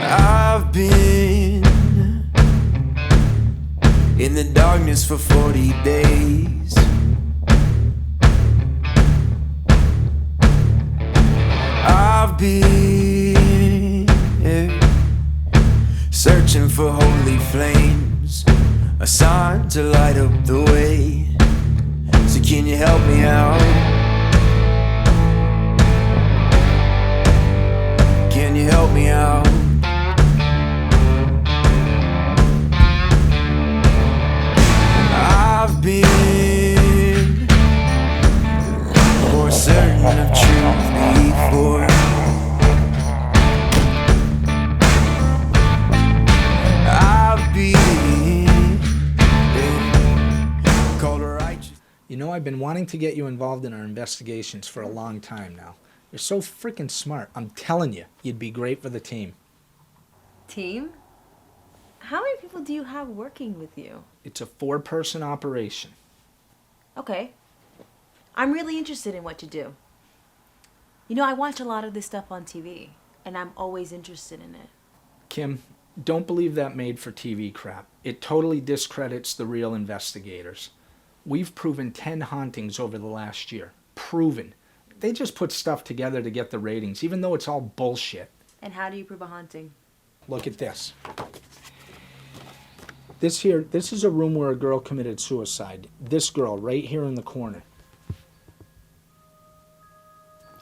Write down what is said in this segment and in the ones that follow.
I've been in the darkness for 40 days. I've been searching for holy flames, a sign to light up the way. So can you help me out? Can you help me out? I've been more certain of truth before. I've been called a righteous. You know, I've been wanting to get you involved in our investigations for a long time now. You're so freaking smart. I'm telling you, you'd be great for the team. Team? How many people do you have working with you? It's a 4-person operation. Okay. I'm really interested in what you do. You know, I watch a lot of this stuff on TV, and I'm always interested in it. Kim, don't believe that made-for-TV crap. It totally discredits the real investigators. We've proven 10 hauntings over the last year. Proven. They just put stuff together to get the ratings, even though it's all bullshit. And how do you prove a haunting? Look at this. This is a room where a girl committed suicide. This girl right here in the corner.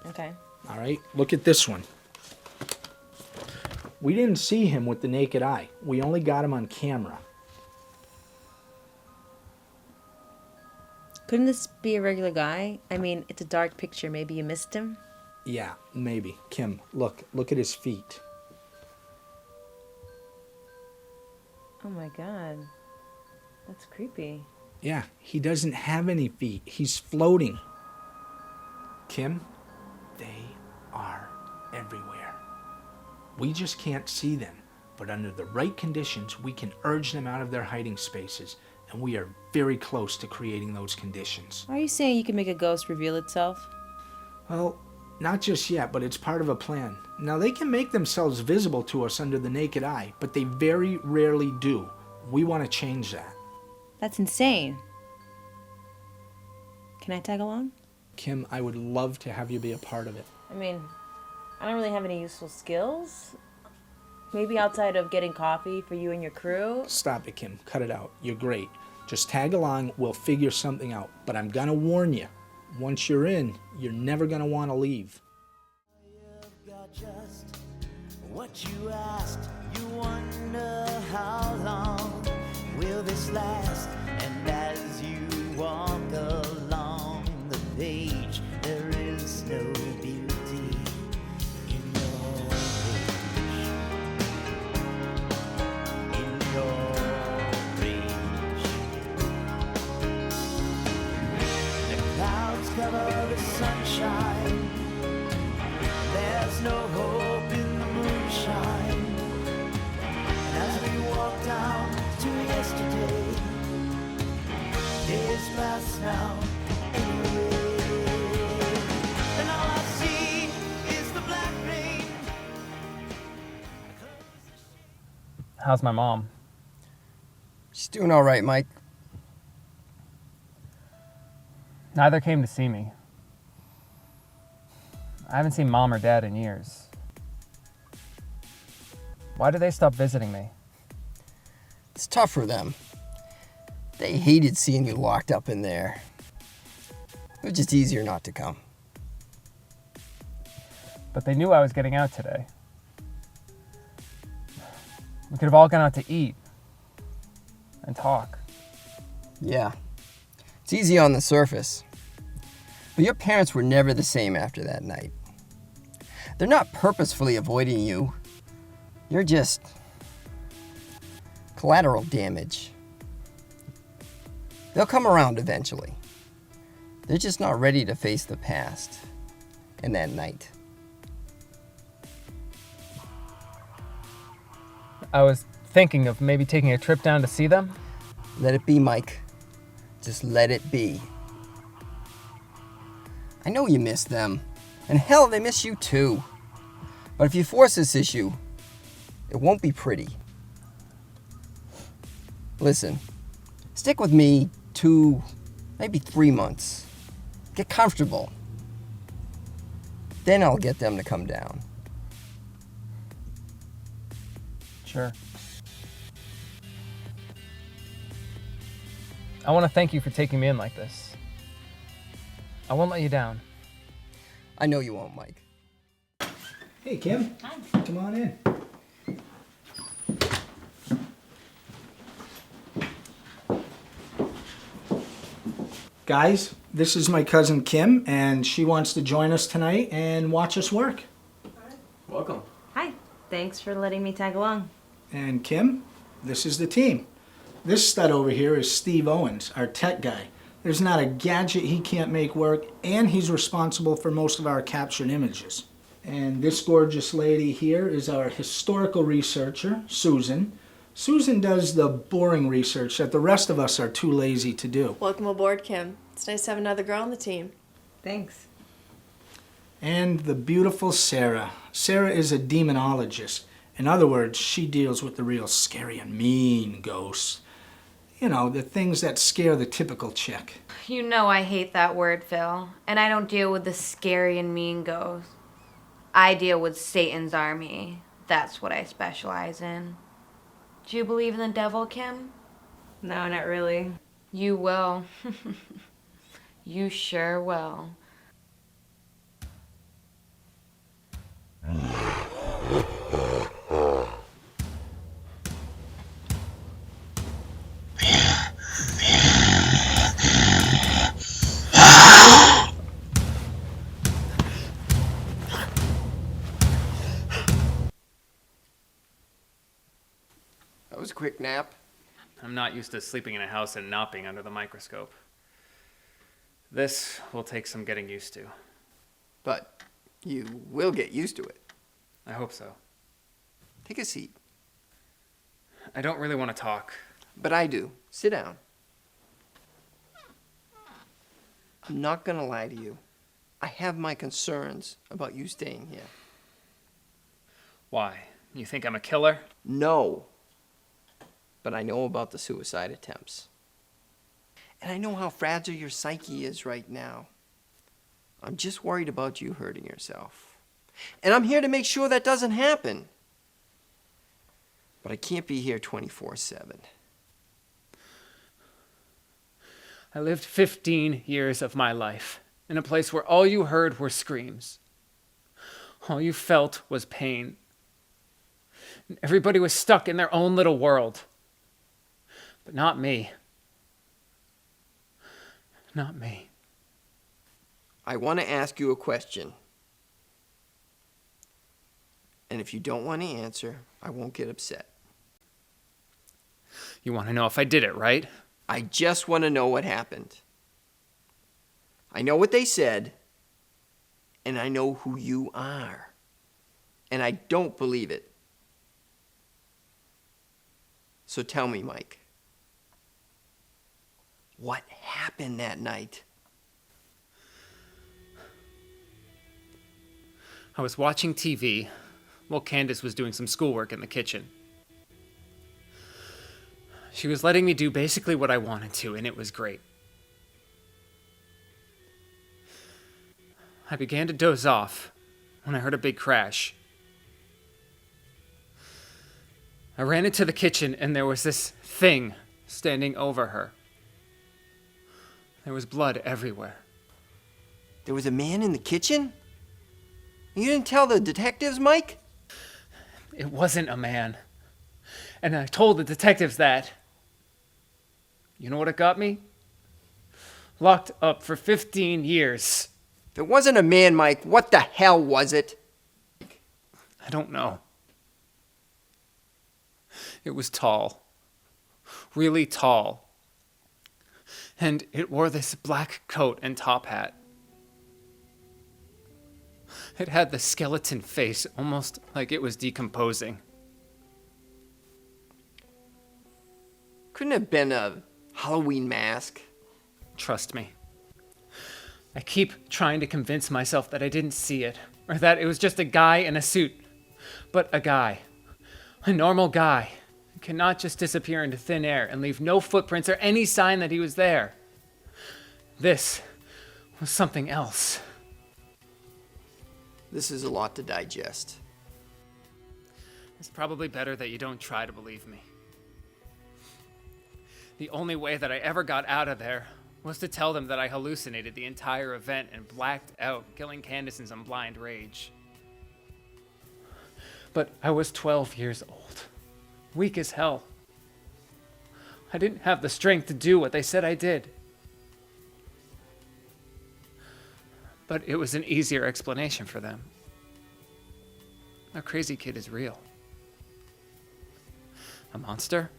Okay. All right, look at this one. We didn't see him with the naked eye. We only got him on camera. Couldn't this be a regular guy? I mean, it's a dark picture. Maybe you missed him? Yeah, maybe. Kim, look at his feet. Oh my God. That's creepy. Yeah, he doesn't have any feet. He's floating. Kim, they are everywhere. We just can't see them, but under the right conditions, we can urge them out of their hiding spaces, and we are very close to creating those conditions. Are you saying you can make a ghost reveal itself? Well, not just yet, but it's part of a plan. Now, they can make themselves visible to us under the naked eye, but they very rarely do. We want to change that. That's insane. Can I tag along? Kim, I would love to have you be a part of it. I mean, I don't really have any useful skills. Maybe outside of getting coffee for you and your crew. Stop it, Kim. Cut it out. You're great. Just tag along. We'll figure something out. But I'm going to warn you. Once you're in, you're never going to want to leave. You've got just what you asked. You wonder how long will this last? And as you walk along the page, there is no beauty in your rage. In your rage. The clouds cover the sunshine. There's no hope in the moonshine. And as we walk down to yesterday, days pass now anyway. And all I see is the black rain. How's my mom? She's doing all right, Mike. Neither came to see me. I haven't seen Mom or Dad in years. Why did they stop visiting me? It's tough for them. They hated seeing you locked up in there. It was just easier not to come. But they knew I was getting out today. We could have all gone out to eat and talk. Yeah, it's easy on the surface. But your parents were never the same after that night. They're not purposefully avoiding you. You're just collateral damage. They'll come around eventually. They're just not ready to face the past and that night. I was thinking of maybe taking a trip down to see them. Let it be, Mike. Just let it be. I know you miss them. And hell, they miss you too. But if you force this issue, It won't be pretty. Listen, stick with me 2, maybe 3 months. Get comfortable. Then I'll get them to come down. Sure. I want to thank you for taking me in like this. I won't let you down. I know you won't, Mike. Hey, Kim. Hi. Come on in. Guys, this is my cousin Kim, and she wants to join us tonight and watch us work. Welcome. Hi. Thanks for letting me tag along. And Kim, this is the team. This stud over here is Steve Owens, our tech guy. There's not a gadget he can't make work, and he's responsible for most of our captured images. And this gorgeous lady here is our historical researcher, Susan. Susan does the boring research that the rest of us are too lazy to do. Welcome aboard, Kim. It's nice to have another girl on the team. Thanks. And the beautiful Sarah. Sarah is a demonologist. In other words, she deals with the real scary and mean ghosts. You know, the things that scare the typical chick. You know I hate that word, Phil. And I don't deal with the scary and mean ghosts. I deal with Satan's army. That's what I specialize in. Do you believe in the devil, Kim? No, not really. You will. You sure will. That was a quick nap. I'm not used to sleeping in a house and not being under the microscope. This will take some getting used to. But you will get used to it. I hope so. Take a seat. I don't really want to talk. But I do. Sit down. I'm not gonna lie to you. I have my concerns about you staying here. Why? You think I'm a killer? No. But I know about the suicide attempts. And I know how fragile your psyche is right now. I'm just worried about you hurting yourself. And I'm here to make sure that doesn't happen. But I can't be here 24/7. I lived 15 years of my life in a place where all you heard were screams. All you felt was pain. And everybody was stuck in their own little world. But not me. Not me. I want to ask you a question. And if you don't want to answer, I won't get upset. You want to know if I did it, right? I just want to know what happened. I know what they said, and I know who you are. And I don't believe it. So tell me, Mike, what happened that night? I was watching TV while Candace was doing some schoolwork in the kitchen. She was letting me do basically what I wanted to, and it was great. I began to doze off when I heard a big crash. I ran into the kitchen, and there was this thing standing over her. There was blood everywhere. There was a man in the kitchen? You didn't tell the detectives, Mike? It wasn't a man. And I told the detectives that. You know what it got me? Locked up for 15 years. If it wasn't a man, Mike, what the hell was it? I don't know. It was tall. Really tall. And it wore this black coat and top hat. It had the skeleton face, almost like it was decomposing. Couldn't have been a Halloween mask. Trust me. I keep trying to convince myself that I didn't see it, or that it was just a guy in a suit. But a guy. A normal guy cannot just disappear into thin air and leave no footprints or any sign that he was there. This was something else. This is a lot to digest. It's probably better that you don't try to believe me. The only way that I ever got out of there was to tell them that I hallucinated the entire event and blacked out, killing Candace in some blind rage. But I was 12 years old, weak as hell. I didn't have the strength to do what they said I did. But it was an easier explanation for them. A crazy kid is real. A monster?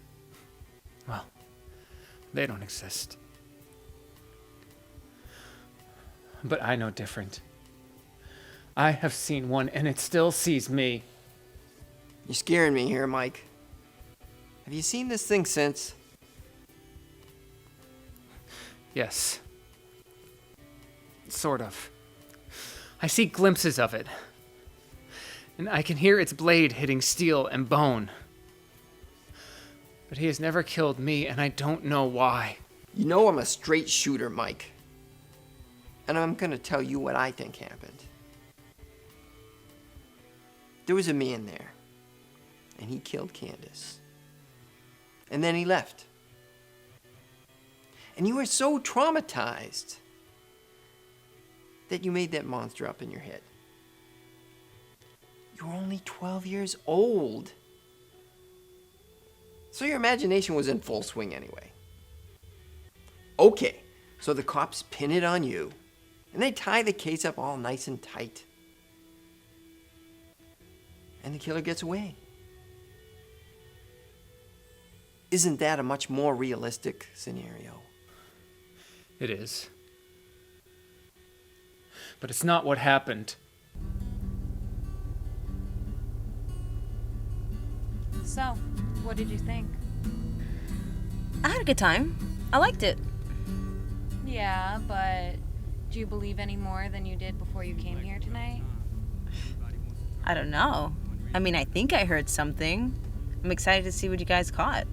Well, they don't exist. But I know different. I have seen one and it still sees me. You're scaring me here, Mike. Have you seen this thing since? Yes. Sort of. I see glimpses of it. And I can hear its blade hitting steel and bone. But he has never killed me, and I don't know why. You know I'm a straight shooter, Mike. And I'm gonna tell you what I think happened. There was a man there, and he killed Candace. And then he left. And you were so traumatized that you made that monster up in your head. You were only 12 years old. So your imagination was in full swing anyway. Okay, so the cops pin it on you, and they tie the case up all nice and tight. And the killer gets away. Isn't that a much more realistic scenario? It is. But it's not what happened. So, what did you think? I had a good time. I liked it. Yeah, but do you believe any more than you did before you came here tonight? I don't know. I mean, I think I heard something. I'm excited to see what you guys caught.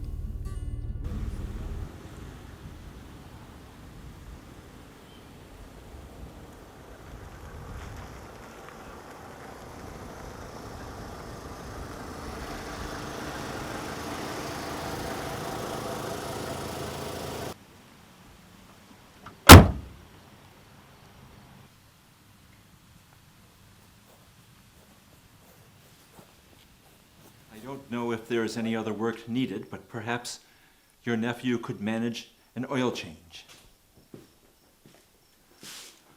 I don't know if there is any other work needed, but perhaps your nephew could manage an oil change.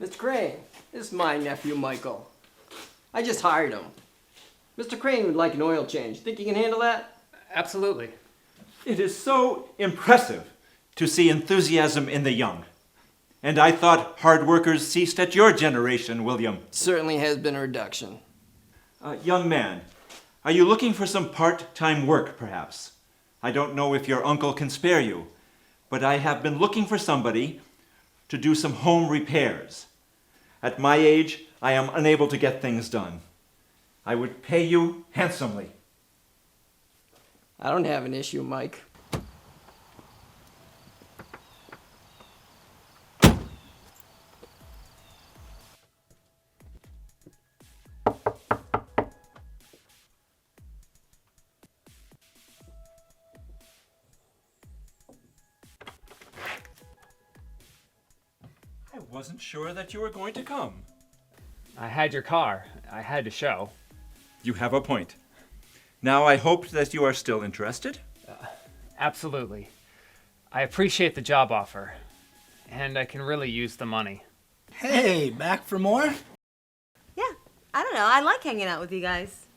Mr. Crane, this is my nephew, Michael. I just hired him. Mr. Crane would like an oil change. Think you can handle that? Absolutely. It is so impressive to see enthusiasm in the young. And I thought hard workers ceased at your generation, William. Certainly has been a reduction. Young man, are you looking for some part-time work, perhaps? I don't know if your uncle can spare you, but I have been looking for somebody to do some home repairs. At my age, I am unable to get things done. I would pay you handsomely. I don't have an issue, Mike. I wasn't sure that you were going to come. I had your car. I had to show. You have a point. Now I hope that you are still interested. Absolutely. I appreciate the job offer. And I can really use the money. Hey, back for more? Yeah, I don't know. I like hanging out with you guys.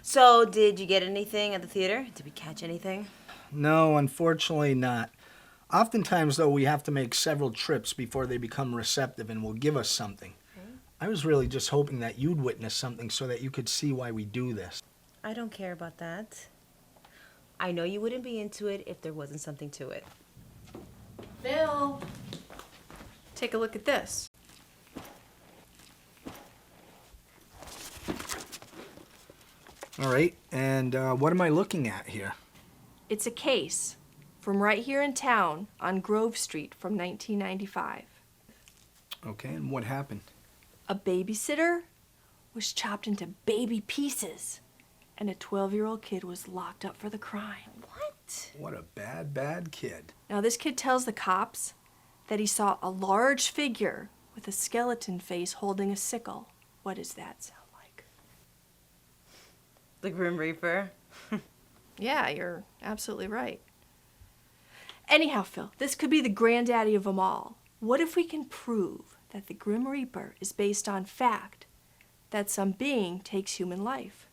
So, did you get anything at the theater? Did we catch anything? No, unfortunately not. Oftentimes, though, we have to make several trips before they become receptive and will give us something. I was really just hoping that you'd witness something so that you could see why we do this. I don't care about that. I know you wouldn't be into it if there wasn't something to it. Phil, take a look at this. All right, and what am I looking at here? It's a case from right here in town on Grove Street from 1995. Okay, and what happened? A babysitter was chopped into baby pieces, and a 12-year-old kid was locked up for the crime. What? What a bad, bad kid. Now, this kid tells the cops that he saw a large figure with a skeleton face holding a sickle. What does that sound like? The Grim Reaper? Yeah, you're absolutely right. Anyhow, Phil, this could be the granddaddy of them all. What if we can prove that the Grim Reaper is based on fact that some being takes human life?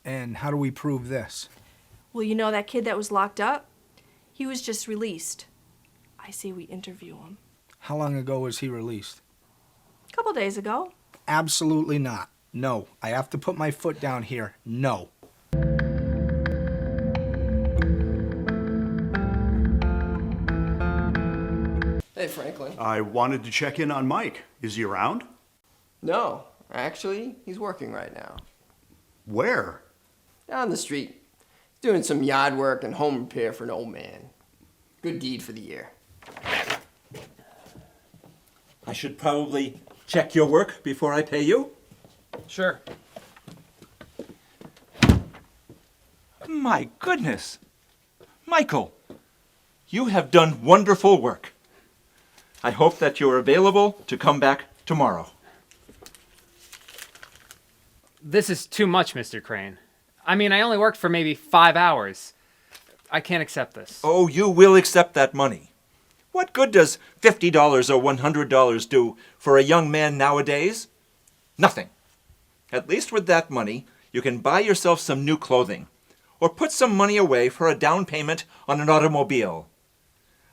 And how do we prove this? Well, you know that kid that was locked up? He was just released. I say we interview him. How long ago was he released? A couple days ago. Absolutely not. No. I have to put my foot down here. No. Hey, Franklin. I wanted to check in on Mike. Is he around? No, actually, he's working right now. Where? Down the street. He's doing some yard work and home repair for an old man. Good deed for the year. I should probably check your work before I pay you. Sure. My goodness. Michael, you have done wonderful work. I hope that you're available to come back tomorrow. This is too much, Mr. Crane. I mean, I only worked for maybe 5 hours. I can't accept this. Oh, you will accept that money. What good does $50 or $100 do for a young man nowadays? Nothing. At least with that money, you can buy yourself some new clothing, or put some money away for a down payment on an automobile.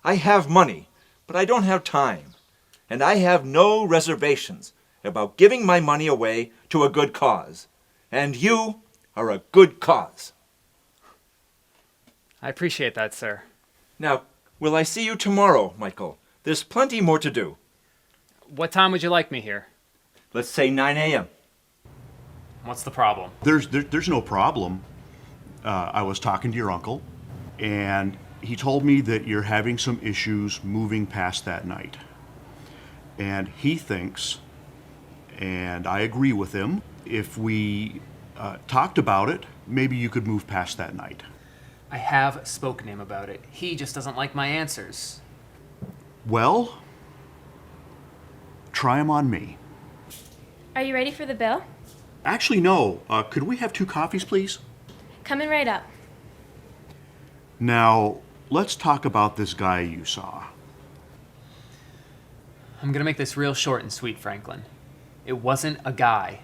I have money, but I don't have time, and I have no reservations about giving my money away to a good cause. And you are a good cause. I appreciate that, sir. Now, will I see you tomorrow, Michael? There's plenty more to do. What time would you like me here? Let's say 9 a.m. What's the problem? There's no problem. I was talking to your uncle, and he told me that you're having some issues moving past that night. And he thinks, and I agree with him, if we talked about it, maybe you could move past that night. I have spoken to him about it. He just doesn't like my answers. Well, try him on me. Are you ready for the bill? Actually, no. Could we have 2 coffees, please? Coming right up. Now, let's talk about this guy you saw. I'm gonna make this real short and sweet, Franklin. It wasn't a guy.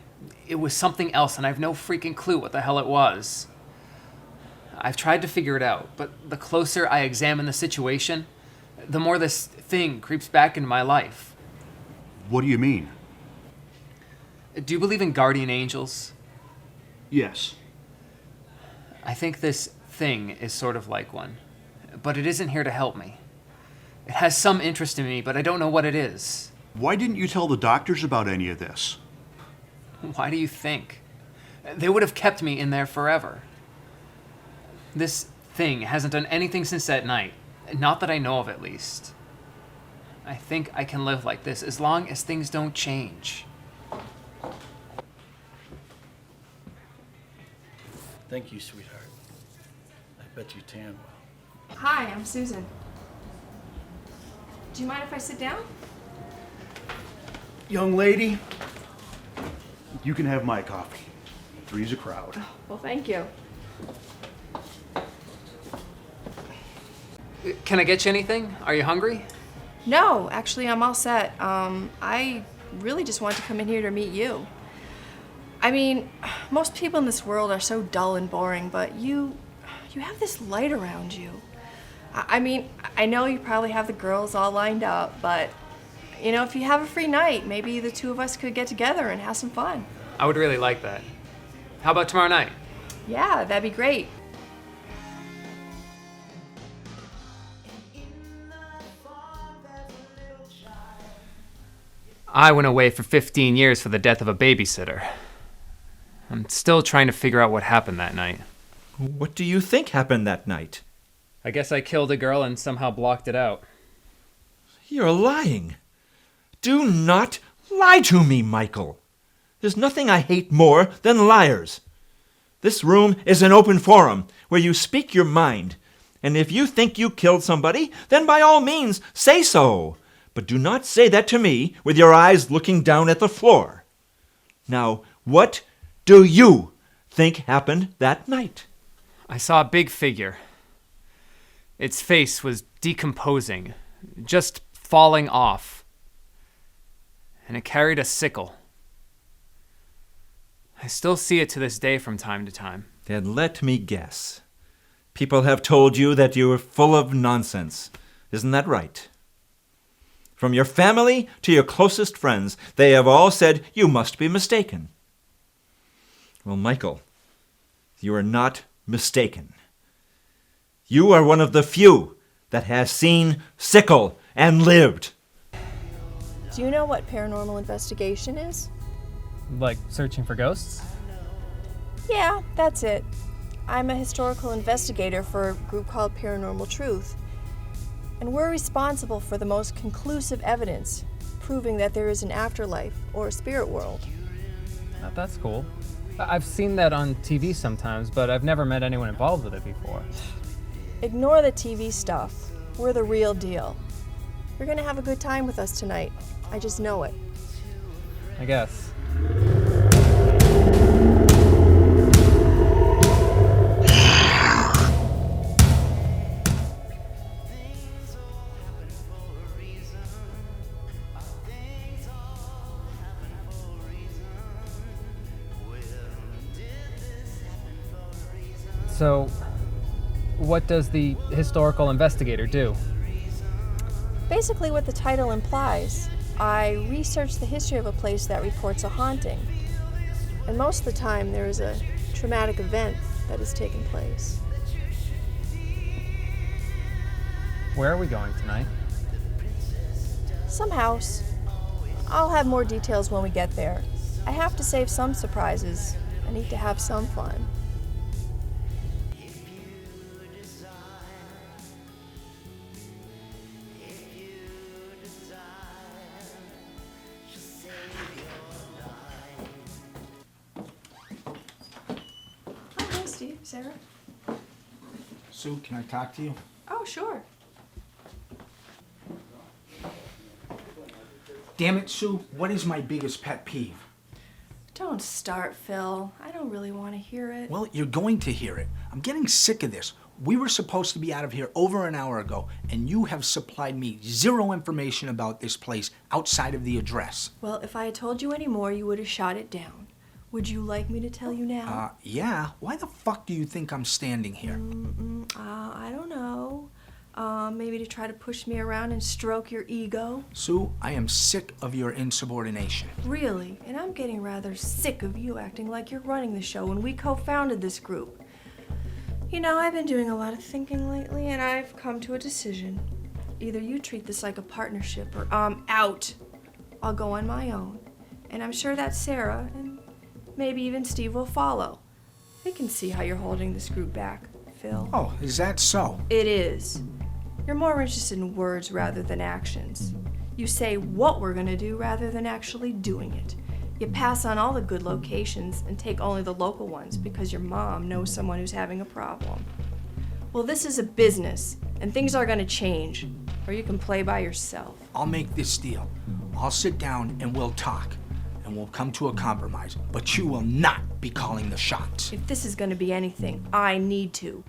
It was something else, and I have no freaking clue what the hell it was. I've tried to figure it out, but the closer I examine the situation, the more this thing creeps back into my life. What do you mean? Do you believe in guardian angels? Yes. I think this thing is sort of like one, but it isn't here to help me. It has some interest in me, but I don't know what it is. Why didn't you tell the doctors about any of this? Why do you think? They would have kept me in there forever. This thing hasn't done anything since that night. Not that I know of, at least. I think I can live like this as long as things don't change. Thank you, sweetheart. I bet you tan well. Hi, I'm Susan. Do you mind if I sit down? Young lady, you can have my coffee. 3's a crowd. Well, thank you. Can I get you anything? Are you hungry? No, actually, I'm all set. I really just wanted to come in here to meet you. I mean, most people in this world are so dull and boring, but you have this light around you. I mean, I know you probably have the girls all lined up, but, you know, if you have a free night, maybe the 2 of us could get together and have some fun. I would really like that. How about tomorrow night? Yeah, that'd be great. I went away for 15 years for the death of a babysitter. I'm still trying to figure out what happened that night. What do you think happened that night? I guess I killed a girl and somehow blocked it out. You're lying. Do not lie to me, Michael. There's nothing I hate more than liars. This room is an open forum where you speak your mind. And if you think you killed somebody, then by all means say so. But do not say that to me with your eyes looking down at the floor. Now, what do you think happened that night? I saw a big figure. Its face was decomposing, just falling off. And it carried a sickle. I still see it to this day from time to time. Then let me guess. People have told you that you are full of nonsense. Isn't that right? From your family to your closest friends, they have all said you must be mistaken. Well, Michael, you are not mistaken. You are one of the few that has seen Sickle and lived. Do you know what paranormal investigation is? Like searching for ghosts? Yeah, that's it. I'm a historical investigator for a group called Paranormal Truth. And we're responsible for the most conclusive evidence proving that there is an afterlife or a spirit world. That's cool. I've seen that on TV sometimes, but I've never met anyone involved with it before. Ignore the TV stuff. We're the real deal. You're gonna have a good time with us tonight. I just know it. I guess. So, what does the historical investigator do? Basically what the title implies. I research the history of a place that reports a haunting. And most of the time there is a traumatic event that has taken place. Where are we going tonight? Some house. I'll have more details when we get there. I have to save some surprises. I need to have some fun. Hi, Steve. Sarah? Sue, can I talk to you? Oh, sure. Damn it, Sue, what is my biggest pet peeve? Don't start, Phil. I don't really want to hear it. Well, you're going to hear it. I'm getting sick of this. We were supposed to be out of here over an hour ago, and you have supplied me zero information about this place outside of the address. Well, if I had told you any more, you would have shot it down. Would you like me to tell you now? Yeah. Why the fuck do you think I'm standing here? I don't know. Maybe to try to push me around and stroke your ego? Sue, I am sick of your insubordination. Really? And I'm getting rather sick of you acting like you're running the show when we co-founded this group. You know, I've been doing a lot of thinking lately, and I've come to a decision. Either you treat this like a partnership, or I'm out. I'll go on my own. And I'm sure that Sarah, and maybe even Steve will follow. They can see how you're holding this group back, Phil. Oh, is that so? It is. You're more interested in words rather than actions. You say what we're gonna do rather than actually doing it. You pass on all the good locations and take only the local ones because your mom knows someone who's having a problem. Well, this is a business, and things are gonna change, or you can play by yourself. I'll make this deal. I'll sit down and we'll talk, and we'll come to a compromise, but you will not be calling the shots. If this is gonna be anything, I need to.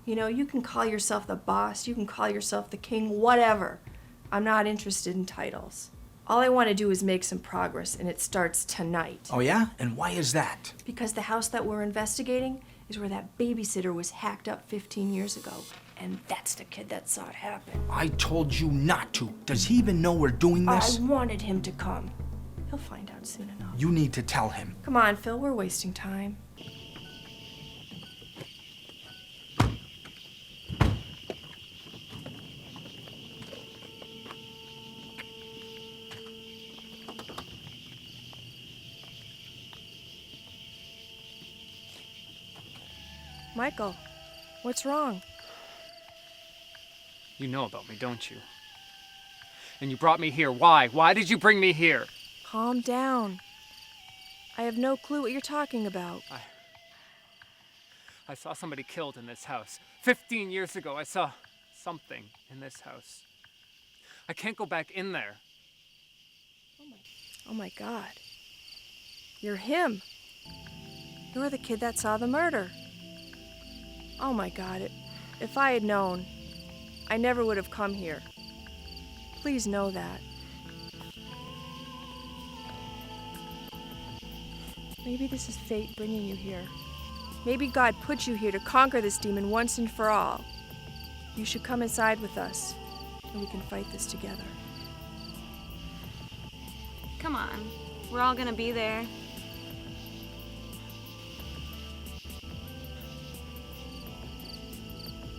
You know, you can call yourself the boss, you can call yourself the king, whatever. I'm not interested in titles. All I want to do is make some progress, and it starts tonight. Oh yeah? And why is that? Because the house that we're investigating is where that babysitter was hacked up 15 years ago. And that's the kid that saw it happen. I told you not to. Does he even know we're doing this? I wanted him to come. He'll find out soon enough. You need to tell him. Come on, Phil, we're wasting time. Michael, what's wrong? You know about me, don't you? And you brought me here. Why? Why did you bring me here? Calm down. I have no clue what you're talking about. I saw somebody killed in this house. 15 years ago, I saw something in this house. I can't go back in there. Oh my God. You're him. You're the kid that saw the murder. Oh my God. If I had known, I never would have come here. Please know that. Maybe this is fate bringing you here. Maybe God put you here to conquer this demon once and for all. You should come inside with us, and we can fight this together. Come on. We're all gonna be there.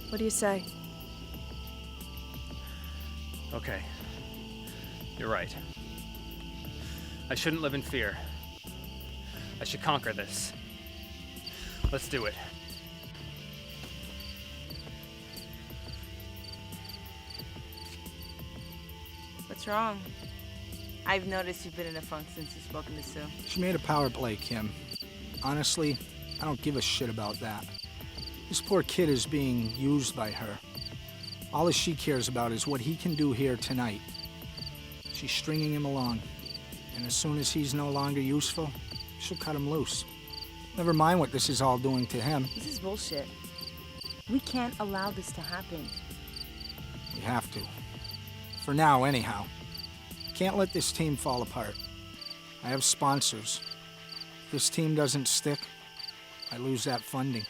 What do you say? Okay. You're right. I shouldn't live in fear. I should conquer this. Let's do it. What's wrong? I've noticed you've been in a funk since you've spoken to Sue. She made a power play, Kim. Honestly, I don't give a shit about that. This poor kid is being used by her. All that she cares about is what he can do here tonight. She's stringing him along. And as soon as he's no longer useful, she'll cut him loose. Never mind what this is all doing to him. This is bullshit. We can't allow this to happen. We have to. For now, anyhow. Can't let this team fall apart. I have sponsors. If this team doesn't stick, I lose that funding.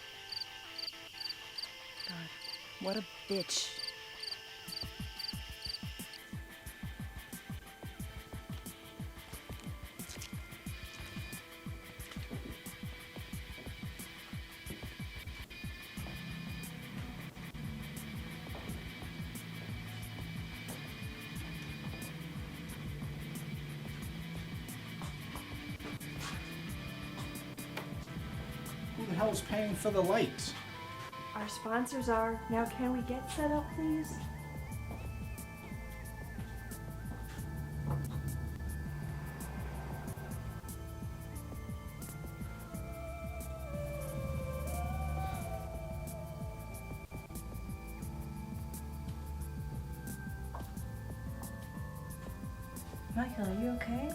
God, what a bitch. Who the hell's paying for the lights? Our sponsors are. Now can we get set up, please? Michael, are you okay?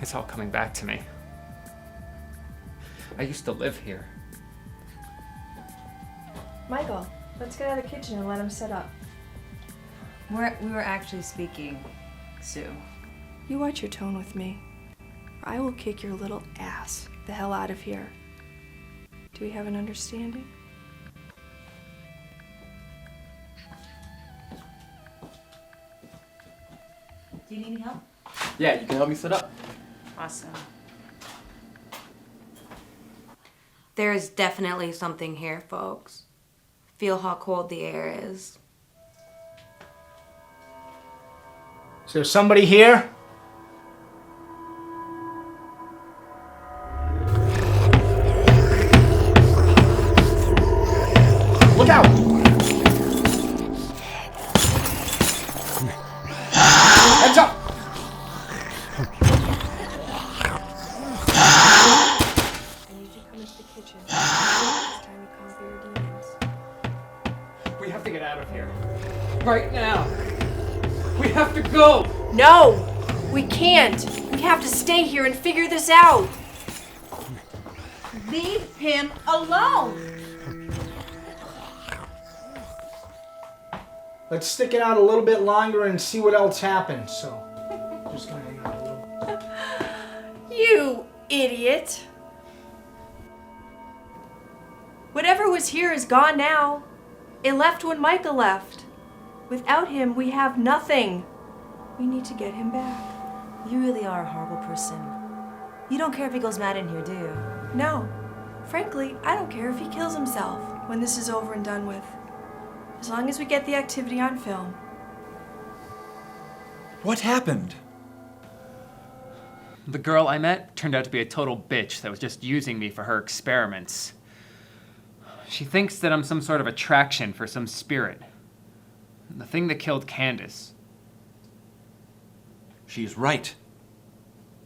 It's all coming back to me. I used to live here. Michael, let's get out of the kitchen and let him set up. We were actually speaking, Sue. You watch your tone with me, or I will kick your little ass the hell out of here. Do we have an understanding? Do you need any help? Yeah, you can help me set up. Awesome. There is definitely something here, folks. Feel how cold the air is. Is there somebody here? Look out! Heads up! I need you to come into the kitchen. It's time to conquer your demons. We have to get out of here. Right now. We have to go! No! We can't! We have to stay here and figure this out! Leave him alone! Let's stick it out a little bit longer and see what else happens. So, just gonna hang out a little. You idiot! Whatever was here is gone now. It left when Micah left. Without him, we have nothing. We need to get him back. You really are a horrible person. You don't care if he goes mad in here, do you? No. Frankly, I don't care if he kills himself when this is over and done with. As long as we get the activity on film. What happened? The girl I met turned out to be a total bitch that was just using me for her experiments. She thinks that I'm some sort of attraction for some spirit. The thing that killed Candace. She's right.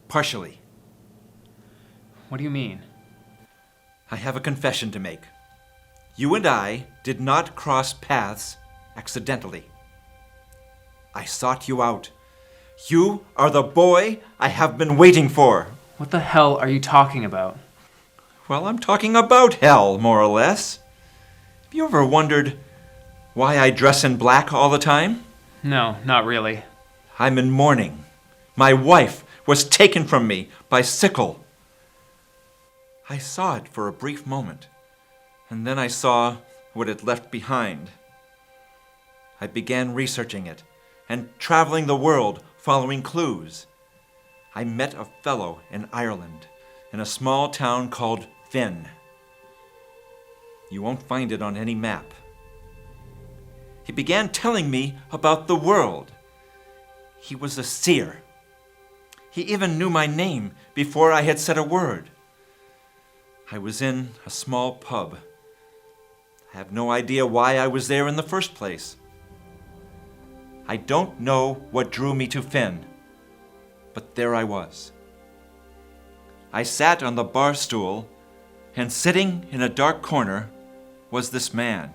Partially. What do you mean? I have a confession to make. You and I did not cross paths accidentally. I sought you out. You are the boy I have been waiting for. What the hell are you talking about? Well, I'm talking about hell, more or less. Have you ever wondered why I dress in black all the time? No, not really. I'm in mourning. My wife was taken from me by sickle. I saw it for a brief moment, and then I saw what it left behind. I began researching it and traveling the world following clues. I met a fellow in Ireland in a small town called Finn. You won't find it on any map. He began telling me about the world. He was a seer. He even knew my name before I had said a word. I was in a small pub. I have no idea why I was there in the first place. I don't know what drew me to Finn, but there I was. I sat on the bar stool, and sitting in a dark corner was this man.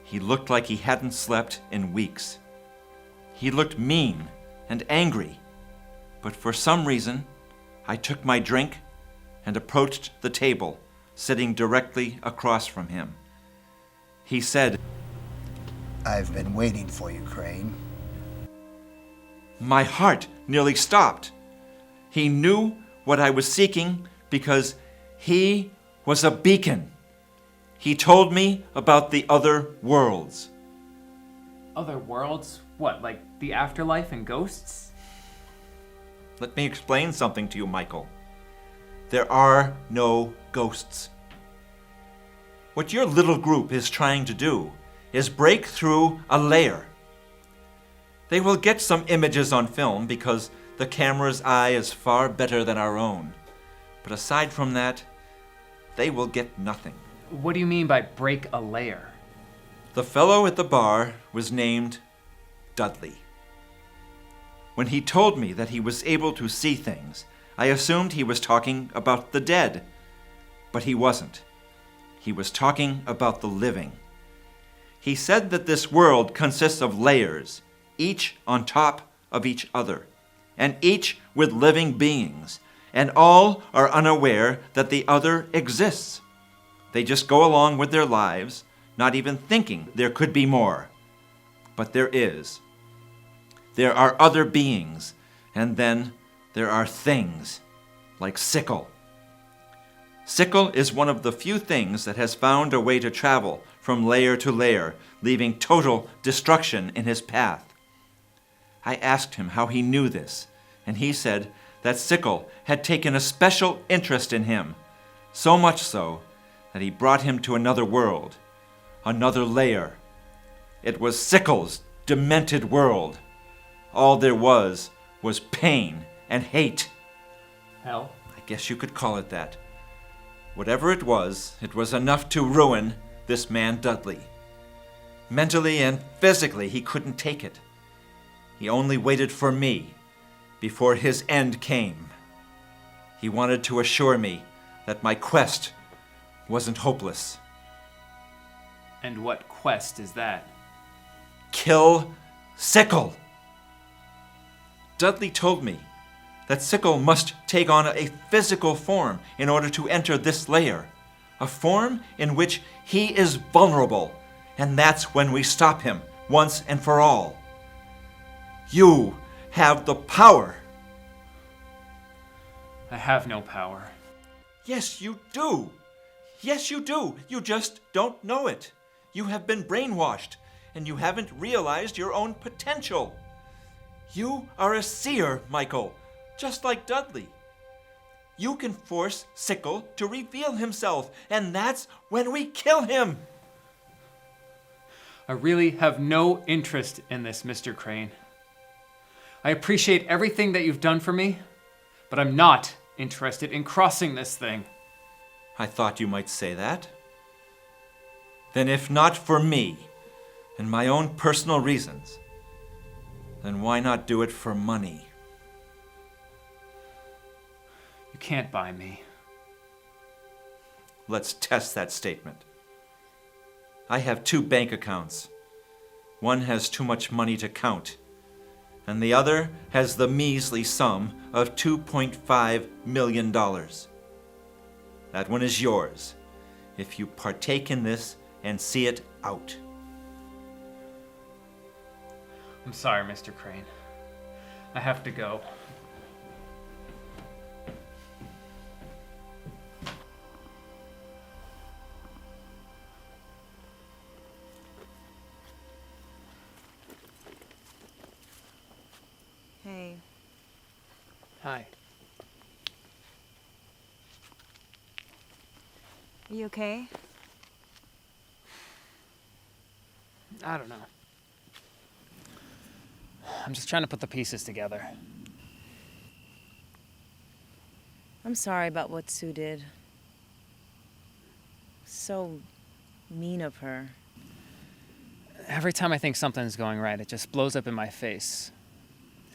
He looked like he hadn't slept in weeks. He looked mean and angry, but for some reason, I took my drink and approached the table, sitting directly across from him. He said, I've been waiting for you, Crane. My heart nearly stopped. He knew what I was seeking because he was a beacon. He told me about the other worlds. Other worlds? What, like the afterlife and ghosts? Let me explain something to you, Michael. There are no ghosts. What your little group is trying to do is break through a layer. They will get some images on film because the camera's eye is far better than our own. But aside from that, they will get nothing. What do you mean by break a layer? The fellow at the bar was named Dudley. When he told me that he was able to see things, I assumed he was talking about the dead. But he wasn't. He was talking about the living. He said that this world consists of layers, each on top of each other, and each with living beings, and all are unaware that the other exists. They just go along with their lives, not even thinking there could be more. But there is. There are other beings, and then there are things, like Sickle. Sickle is one of the few things that has found a way to travel from layer to layer, leaving total destruction in his path. I asked him how he knew this, and he said that Sickle had taken a special interest in him, so much so that he brought him to another world, another layer. It was Sickle's demented world. All there was pain and hate. Hell? I guess you could call it that. Whatever it was enough to ruin this man Dudley. Mentally and physically, he couldn't take it. He only waited for me before his end came. He wanted to assure me that my quest wasn't hopeless. And what quest is that? Kill Sickle. Dudley told me that Sickle must take on a physical form in order to enter this layer, a form in which he is vulnerable, and that's when we stop him once and for all. You have the power. I have no power. Yes, you do. Yes, you do. You just don't know it. You have been brainwashed, and you haven't realized your own potential. You are a seer, Michael, just like Dudley. You can force Sickle to reveal himself, and that's when we kill him. I really have no interest in this, Mr. Crane. I appreciate everything that you've done for me, But I'm not interested in crossing this thing. I thought you might say that. Then if not for me and my own personal reasons, then why not do it for money? You can't buy me. Let's test that statement. I have 2 bank accounts. One has too much money to count, and the other has the measly sum of $2.5 million. That one is yours, if you partake in this and see it out. I'm sorry, Mr. Crane. I have to go. Hey. Hi. Are you okay? I don't know. I'm just trying to put the pieces together. I'm sorry about what Sue did. So mean of her. Every time I think something's going right, it just blows up in my face.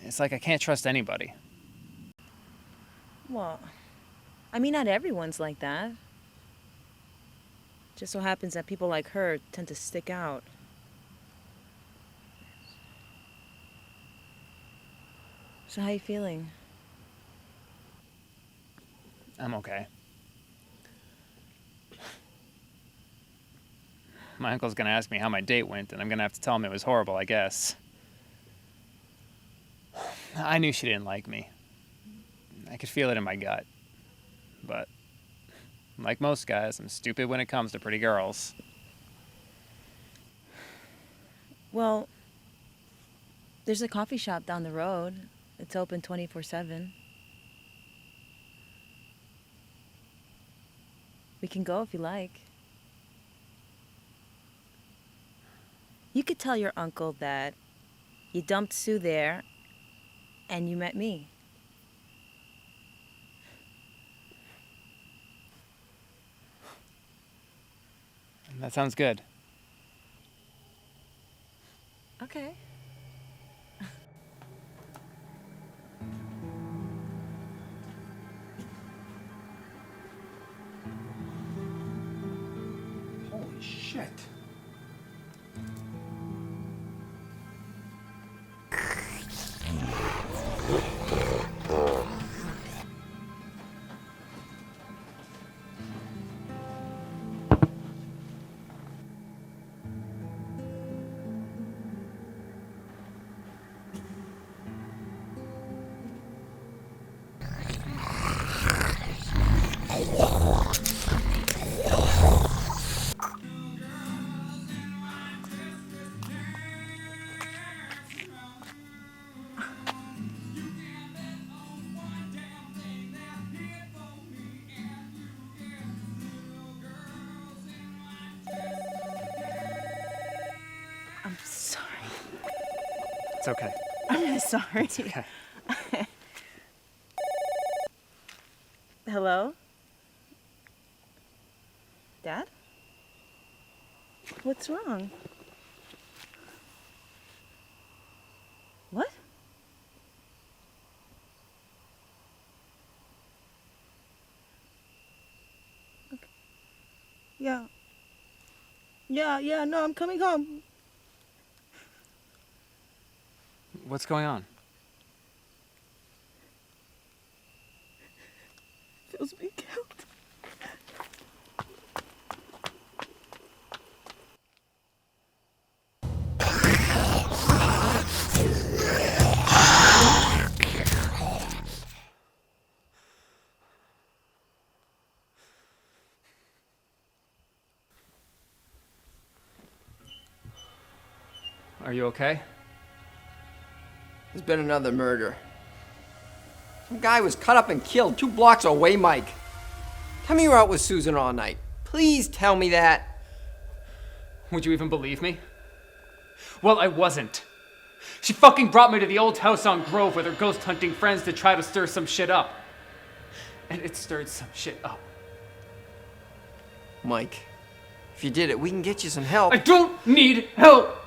It's like I can't trust anybody. Well, I mean, not everyone's like that. Just so happens that people like her tend to stick out. So how you feeling? I'm okay. My uncle's gonna ask me how my date went, and I'm gonna have to tell him it was horrible, I guess. I knew she didn't like me. I could feel it in my gut. But, like most guys, I'm stupid when it comes to pretty girls. Well, there's a coffee shop down the road. It's open 24/7. We can go if you like. You could tell your uncle that you dumped Sue there and you met me. That sounds good. Okay. Holy shit. I'm sorry. It's okay. I'm really sorry. It's okay. Hello? Dad? What's wrong? What? Okay. Yeah. Yeah, no, I'm coming home. What's going on? Phil's being killed. Are you okay? There's been another murder. Some guy was cut up and killed 2 blocks away, Mike. Tell me you were out with Susan all night. Please tell me that. Would you even believe me? Well, I wasn't. She fucking brought me to the old house on Grove with her ghost hunting friends to try to stir some shit up. and it stirred some shit up. Mike, if you did it, we can get you some help. I don't need help!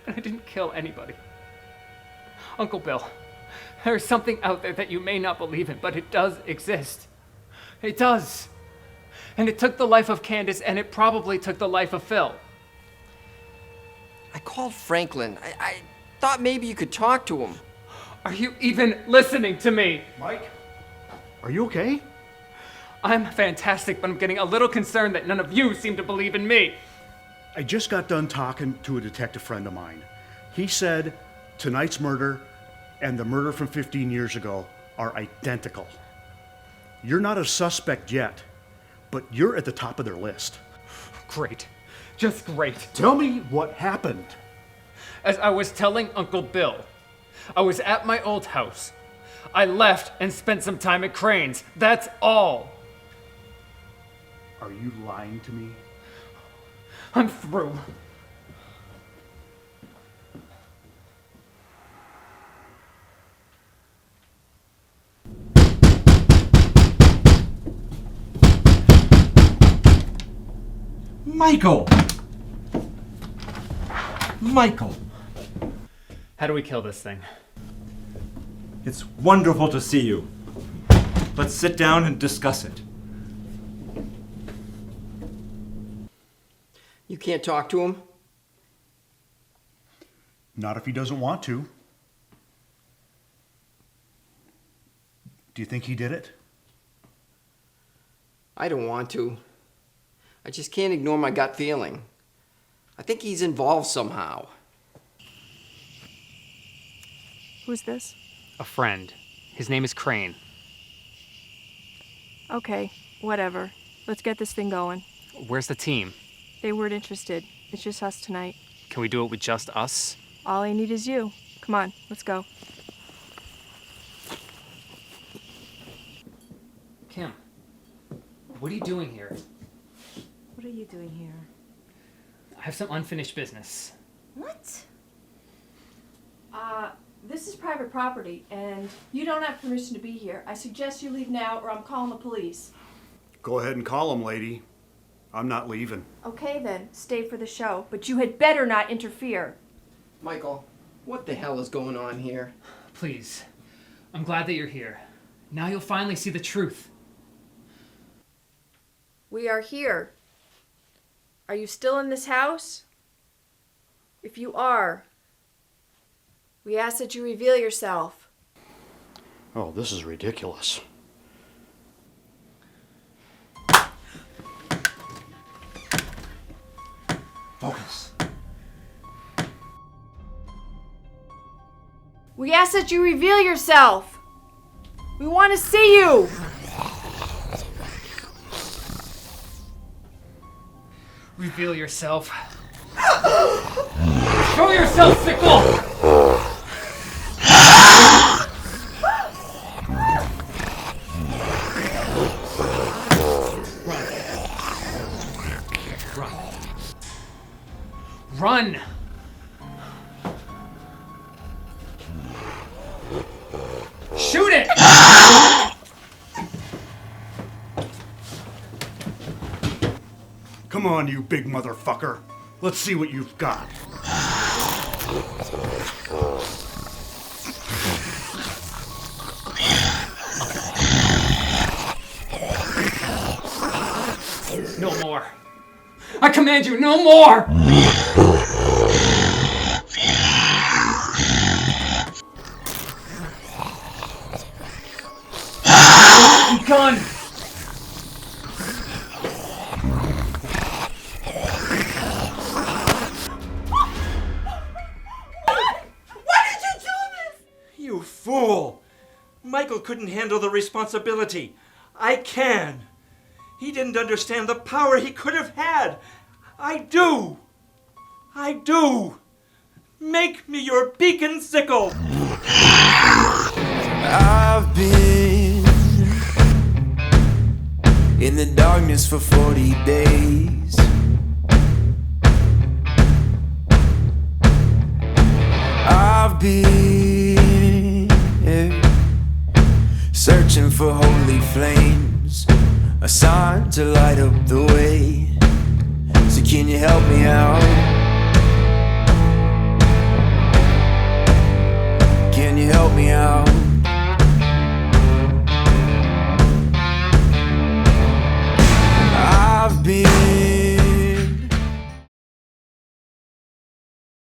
And I didn't kill anybody. Uncle Bill, there's something out there that you may not believe in, but it does exist. It does. And it took the life of Candace, and it probably took the life of Phil. I called Franklin. I thought maybe you could talk to him. Are you even listening to me? Mike, are you okay? I'm fantastic, but I'm getting a little concerned that none of you seem to believe in me. I just got done talking to a detective friend of mine. He said tonight's murder and the murder from 15 years ago are identical. You're not a suspect yet, but you're at the top of their list. Great. Just great. Tell me what happened. As I was telling Uncle Bill, I was at my old house. I left and spent some time at Crane's. That's all. Are you lying to me? I'm through. Michael! Michael! How do we kill this thing? It's wonderful to see you. Let's sit down and discuss it. You can't talk to him? Not if he doesn't want to. Do you think he did it? I don't want to. I just can't ignore my gut feeling. I think he's involved somehow. Who's this? A friend. His name is Crane. Okay, whatever. Let's get this thing going. Where's the team? They weren't interested. It's just us tonight. Can we do it with just us? All I need is you. Come on, let's go. Kim, what are you doing here? What are you doing here? I have some unfinished business. What? This is private property, and you don't have permission to be here. I suggest you leave now, or I'm calling the police. Go ahead and call him, lady. I'm not leaving. Okay then, stay for the show, but you had better not interfere. Michael, what the hell is going on here? Please, I'm glad that you're here. Now you'll finally see the truth. We are here. Are you still in this house? If you are, we ask that you reveal yourself. Oh, this is ridiculous. Focus. We ask that you reveal yourself. We want to see you. Reveal yourself. Show yourself, Sickle! Run! Shoot it! Come on, you big motherfucker. Let's see what you've got. No more. I command you, no more! Gun! You fool! Michael couldn't handle the responsibility. I can. He didn't understand the power he could have had. I do. I do. Make me your beacon sickle. I've been in the darkness for 40 days. I've been searching searching for holy flames, a sign to light up the way. So can you help me out?